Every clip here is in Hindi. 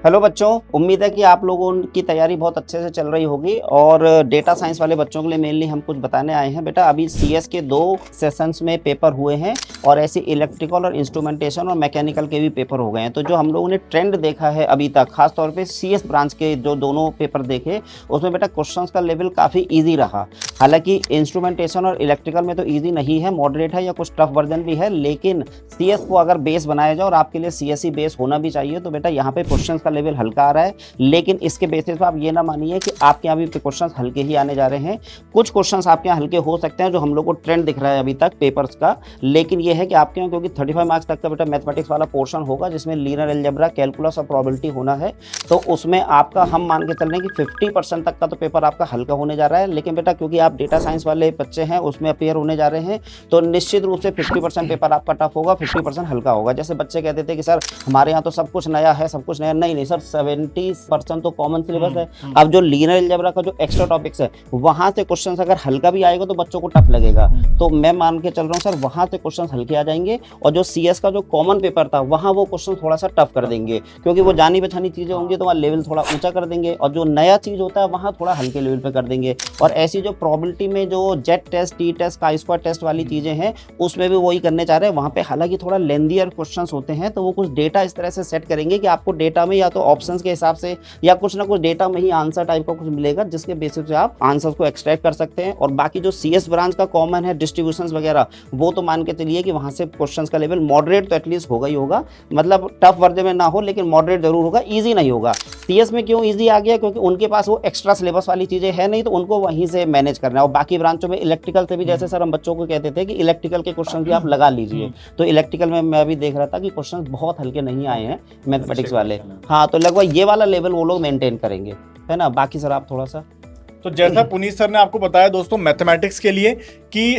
हेलो बच्चों, उम्मीद है कि आप लोगों की तैयारी बहुत अच्छे से चल रही होगी। और डेटा साइंस वाले बच्चों के लिए मेनली हम कुछ बताने आए हैं। बेटा अभी सीएस के 2 सेशंस में पेपर हुए हैं और ऐसे इलेक्ट्रिकल और इंस्ट्रूमेंटेशन और मैकेनिकल के भी पेपर हो गए हैं। तो जो हम लोगों ने ट्रेंड देखा है अभी तक, खासतौर पे सीएस ब्रांच के जो दोनों पेपर देखे, उसमें बेटा क्वेश्चंस का लेवल काफ़ी ईजी रहा। हालांकि इंस्ट्रूमेंटेशन और इलेक्ट्रिकल में तो ईजी नहीं है, मॉडरेट है या कुछ टफ वर्जन भी है, लेकिन सीएस को अगर बेस बनाया जाए और आपके लिए सीएसई बेस होना भी चाहिए, तो बेटा यहाँ पे क्वेश्चंस का लेवल हल्का आ रहा है। लेकिन इसके बेसिस पे आप ये ना मानिए कि आपके यहाँ भी क्वेश्चंस हल्के ही आने जा रहे हैं। कुछ क्वेश्चंस आपके यहाँ हल्के हो सकते हैं, जो हम लोग को ट्रेंड दिख रहा है अभी तक पेपर्स का। लेकिन ये है कि आपके यहाँ क्योंकि 35 मार्क्स तक का बेटा मैथमेटिक्स वाला पोर्शन होगा, जिसमें लीनियर अलजेब्रा, कैलकुलस और प्रोबेबिलिटी होना है, तो उसमें आपका हम मान के चल रहे हैं कि 50% तक का तो पेपर आपका हल्का होने जा रहा है। लेकिन बेटा क्योंकि आप डेटा साइंस वाले बच्चे हैं, उसमें अपेयर होने जा रहे हैं, तो निश्चित रूप से 50% पेपर आपका टफ होगा, 50% हल्का होगा। जैसे बच्चे कहते थे कि सर हमारे यहाँ तो सब कुछ नया है, सब कुछ नया। नहीं सर, 70% तो कॉमन सिलेबस है। अब जो लीनियर अलजेब्रा का जो एक्स्ट्रा टॉपिक्स है, वहां से क्वेश्चन अगर हल्का भी आएगा तो बच्चों को टफ लगेगा। तो मैं मान के चल रहा हूँ सर, वहां से क्वेश्चन हल्के आ जाएंगे। और जो सीएस का जो कॉमन पेपर था, वहां वो क्वेश्चन थोड़ा सा टफ कर देंगे, क्योंकि वो जानी पहचानी चीजें होंगी, तो वहाँ लेवल थोड़ा ऊंचा कर देंगे। और जो नया चीज होता है वहां थोड़ा हल्के लेवल पे कर देंगे। और ऐसी जो प्रोबेबिलिटी में जो Z test, T test, chi square test वाली चीजें हैं, उसमें भी वही करने चाह रहे हैं। वहां पे हालांकि थोड़ा लेंदियर क्वेश्चंस होते हैं, तो वो कुछ डेटा इस तरह से सेट करेंगे कि आपको डेटा में या तो ऑप्शंस के हिसाब से या कुछ ना कुछ डेटा में ही आंसर टाइप का कुछ मिलेगा, जिसके बेसिस पे आप आंसर्स को एक्सट्रैक्ट कर सकते हैं। और बाकी जो सीएस ब्रांच का कॉमन है, डिस्ट्रीब्यूशंस वगैरह, वो तो मान के चलिए कि वहां से क्वेश्चंस का लेवल मॉडरेट तो एटलीस्ट होगा ही होगा। मतलब टफ वर्जन में ना हो, लेकिन मॉडरेट जरूर होगा, ईजी नहीं होगा। सीएस में क्यों ईजी आ गया? क्योंकि उनके पास वो एक्स्ट्रा सिलेबस वाली चीजें है नहीं, तो उनको वहीं से मैनेज करना है। और बाकी ब्रांचों में इलेक्ट्रिकल से भी, जैसे सर हम बच्चों को कहते थे कि इलेक्ट्रिकल के क्वेश्चन भी आप लगा लीजिए, तो इलेक्ट्रिकल में मैं भी देख रहा था कि क्वेश्चन बहुत हल्के नहीं आए हैं मैथमेटिक्स वाले। हाँ, तो लगभग ये वाला लेवल वो लोग मेंटेन करेंगे, है ना। बाकी सर आप थोड़ा सा। तो जैसा पुनीत सर ने आपको बताया दोस्तों मैथमेटिक्स के लिए कि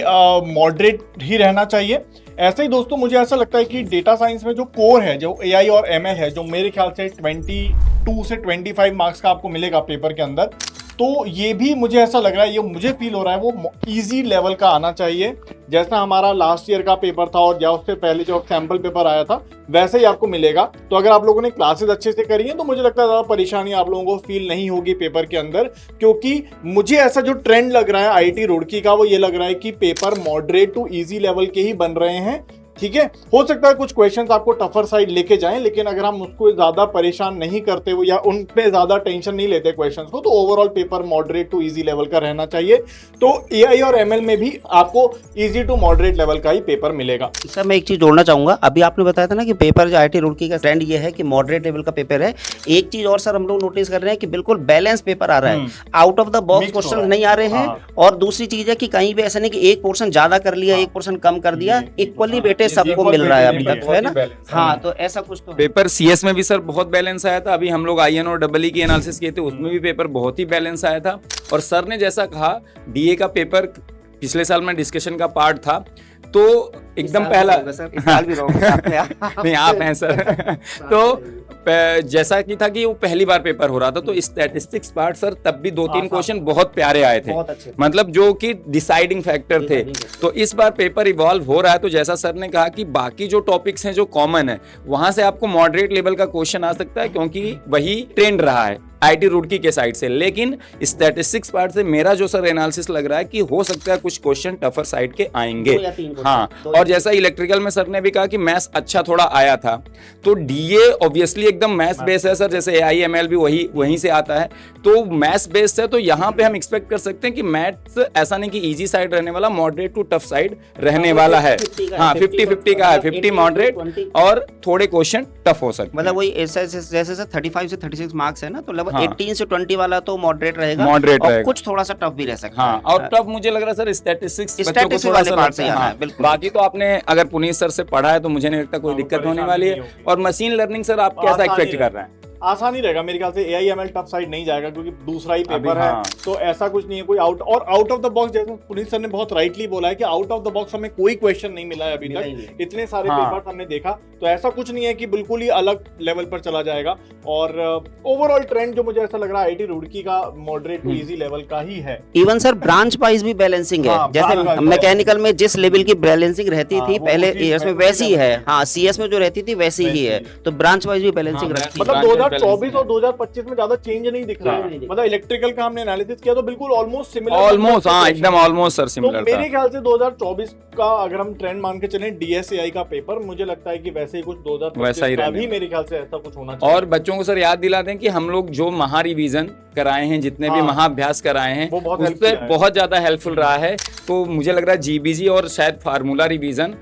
मॉडरेट ही रहना चाहिए, ऐसे ही दोस्तों मुझे ऐसा लगता है कि डेटा साइंस में जो कोर है, जो एआई और एमएल है, जो मेरे ख्याल से 22 से 25 मार्क्स का आपको मिलेगा पेपर के अंदर, तो ये भी मुझे ऐसा लग रहा है, ये मुझे फील हो रहा है वो इजी लेवल का आना चाहिए। जैसा हमारा लास्ट ईयर का पेपर था और या उससे पहले जो सैम्पल पेपर आया था, वैसे ही आपको मिलेगा। तो अगर आप लोगों ने क्लासेस अच्छे से करी हैं, तो मुझे लगता है ज़्यादा परेशानी आप लोगों को फील नहीं होगी पेपर के अंदर। क्योंकि मुझे ऐसा जो ट्रेंड लग रहा है आईआईटी रुड़की का, वो ये लग रहा है कि paper moderate to easy level के ही बन रहे हैं। ठीक है, हो सकता है कुछ क्वेश्चंस आपको टफर साइड लेके जाएं, लेकिन अगर हम उसको ज्यादा परेशान नहीं करते हो या उन पे ज्यादा टेंशन नहीं लेते क्वेश्चंस को, तो overall paper moderate to easy level का रहना चाहिए। तो एआई और एमएल में भी आपको इजी टू मॉडरेट लेवल का ही पेपर मिलेगा। सर मैं एक चीज जोड़ना चाहूंगा, अभी आपने बताया था ना कि पेपर जो आईआईटी रुड़की का ट्रेंड ये है कि मॉडरेट लेवल का पेपर है। एक चीज और सर हम लोग नोटिस कर रहे हैं कि बिल्कुल बैलेंस पेपर आ रहा है, out of the box question नहीं आ रहे हैं। और दूसरी चीज है कि कहीं भी ऐसा नहीं कि एक पोर्शन ज्यादा कर लिया, एक पोर्शन कम कर दिया, इक्वली बेटे सबको मिल रहा है अभी तक, है ना। हाँ, तो ऐसा कुछ तो पेपर सीएस में भी सर बहुत बैलेंस आया था। अभी हम लोग आईएन और डबल ई की एनालिसिस किए थे, उसमें भी पेपर बहुत ही बैलेंस आया था। और सर ने जैसा कहा, डीए का पेपर पिछले साल में डिस्कशन का पार्ट था, तो एकदम पहला नहीं आप हैं सर तो जैसा कि था कि वो पहली बार पेपर हो रहा था, तो स्टैटिस्टिक्स पार्ट सर तब भी 2-3 क्वेश्चन बहुत प्यारे आए थे, मतलब जो कि डिसाइडिंग फैक्टर थे। तो इस बार पेपर इवॉल्व हो रहा है, तो जैसा सर ने कहा कि बाकी जो टॉपिक्स हैं जो कॉमन है, वहां से आपको मॉडरेट लेवल का क्वेश्चन आ सकता है, क्योंकि वही ट्रेंड रहा है आईआईटी रुड़की के साइड से। लेकिन स्टैटिस्टिक्स पार्ट से मेरा जो सर एनालिसिस लग रहा है कि हो सकता है कुछ क्वेश्चन टफर साइड के आएंगे। हाँ, और जैसा इलेक्ट्रिकल में सर ने भी कहा कि मैथ्स अच्छा थोड़ा आया था, तो डीए ऑब्वियसली एकदम मैथ्स बेस है सर, जैसे एआई एमएल भी वहीं से आता है, तो मैथ्स बेस्ड है। तो यहाँ पे हम एक्सपेक्ट कर सकते हैं कि मैथ्स ऐसा नहीं कि इजी साइड रहने वाला, मॉडरेट टू टफ साइड रहने वाला है। हाँ, 50-50 का है, 50 मॉडरेट और थोड़े क्वेश्चन टफ हो सकते हैं। मतलब वही जैसे 35 से 36 मार्क्स है ना, तो 18 से 20 वाला तो मॉडरेट रहेगा, मॉडरेट और रहेगा, कुछ थोड़ा सा टफ भी रह सकता है। हाँ, और टफ मुझे लग रहा है सर स्टैटिस्टिक्स बच्चों को थोड़ा सा लगता है। हाँ, बाकी तो आपने अगर पुनीत सर से पढ़ा है तो मुझे नहीं लगता कोई दिक्कत होने वाली है। और मशीन लर्निंग सर आप कैसा एक्सपेक्ट कर रहे हैं? आसानी रहेगा मेरे ख्याल से, एआई एमएल टफ साइड नहीं जाएगा, क्योंकि दूसरा ही पेपर है। तो ऐसा कुछ नहीं है कोई आउट ऑफ द बॉक्स, जैसे पुनीत सर ने बहुत राइटली बोला है कि आउट ऑफ द बॉक्स हमें कोई क्वेश्चन नहीं मिला है अभी तक, इतने सारे पेपर हमने देखा, तो ऐसा कुछ नहीं है कि बिल्कुल ही अलग लेवल पर चला जाएगा। और ओवरऑल ट्रेंड जो मुझे ऐसा लग रहा है आईआईटी रुड़की का मॉडरेट टू इजी लेवल का ही है। इवन सर ब्रांच वाइज भी बैलेंसिंग है, जैसे मैकेनिकल में जिस लेवल की बैलेंसिंग रहती थी पहले ईयर्स में, वैसी ही है। हाँ, सीएस में जो रहती थी वैसी ही है, तो ब्रांच वाइज भी बैलेंसिंग रखती है। मतलब 2024 और 2025 में ज्यादा चेंज नहीं दिख रहा हाँ। है। मतलब इलेक्ट्रिकल का हमने एनालिसिस किया तो बिल्कुल ऑलमोस्ट सिमिलर, ऑलमोस्ट, हाँ एकदम ऑलमोस्ट सर तो सिमिलर था। मेरे ख्याल से 2024 का अगर हम ट्रेंड मान के चलें DSAI का पेपर, मुझे लगता है कि वैसे ही कुछ 2025 वैसा ही का रहने भी वाला। मेरे ख्याल से ऐसा कुछ होना चाहिए। और बच्चों को सर याद दिला दें कि हम लोग जो महा रिवीजन कराए हैं, जितने भी हाँ। महाअभ्यास कराए हैं, वो बहुत उससे helpful रहा है। बहुत ज्यादा हेल्पफुल रहा है। तो मुझे लग रहा है GBG और शायद फार्मूला रिवीजन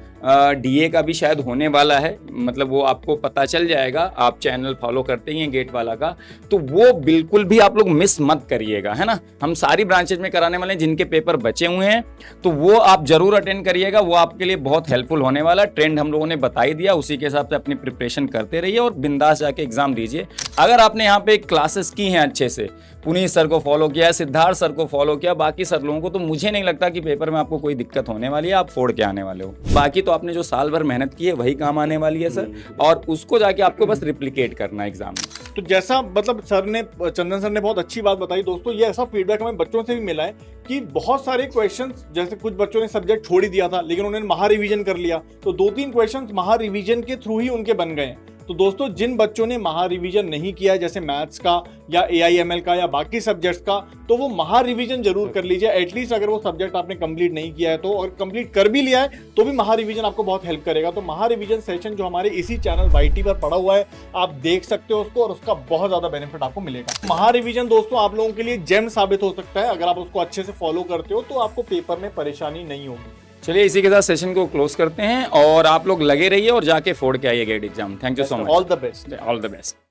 DA का भी शायद होने वाला है, मतलब वो आपको पता चल जाएगा, आप चैनल फॉलो करते ही हैं गेट वाला का, तो वो बिल्कुल भी आप लोग मिस मत करिएगा, है ना। हम सारी ब्रांचेज में कराने वाले हैं, जिनके पेपर बचे हुए हैं तो वो आप जरूर अटेंड करिएगा, वो आपके लिए बहुत हेल्पफुल होने वाला है। ट्रेंड हम लोगों ने बता ही दिया, उसी के हिसाब से अपनी प्रिपरेशन करते रहिए और बिंदास जाके एग्जाम दीजिए। अगर आपने यहाँ पे क्लासेस की हैं अच्छे से, पुनीत सर को फॉलो किया, सिद्धार्थ सर को फॉलो किया, बाकी सर लोगों को, तो मुझे नहीं लगता कि पेपर में आपको कोई दिक्कत होने वाली है, आप फोड़ के आने वाले हो। बाकी तो आपने जो साल भर मेहनत की है वही काम आने वाली है सर, और उसको जाके आपको बस रिप्लिकेट करना है एग्जाम में। तो जैसा मतलब चंदन सर ने बहुत अच्छी बात बताई दोस्तों, ये ऐसा फीडबैक हमें बच्चों से भी मिला है कि बहुत सारे क्वेश्चंस, जैसे कुछ बच्चों ने सब्जेक्ट छोड़ ही दिया था लेकिन उन्होंने महा रिवीजन कर लिया, तो 2-3 क्वेश्चंस महा रिवीजन के थ्रू ही उनके बन गए। तो दोस्तों जिन बच्चों ने महा रिवीजन नहीं किया है, जैसे मैथ्स का या AIML का या बाकी सब्जेक्ट्स का, तो वो महा रिवीजन जरूर कर लीजिए। एटलीस्ट अगर वो सब्जेक्ट आपने कंप्लीट नहीं किया है तो, और कंप्लीट कर भी लिया है तो भी महा रिवीजन आपको बहुत हेल्प करेगा। तो महा रिवीजन सेशन जो हमारे इसी चैनल YT पर पड़ा हुआ है, आप देख सकते हो उसको, और उसका बहुत ज्यादा बेनिफिट आपको मिलेगा। महा रिवीजन दोस्तों आप लोगों के लिए जेम साबित हो सकता है, अगर आप उसको अच्छे से फॉलो करते हो तो आपको पेपर में परेशानी नहीं होगी। चलिए इसी के साथ सेशन को क्लोज करते हैं, और आप लोग लगे रहिए और जाके फोड़ के आइए GATE exam. Thank you so much, all the best. All the best.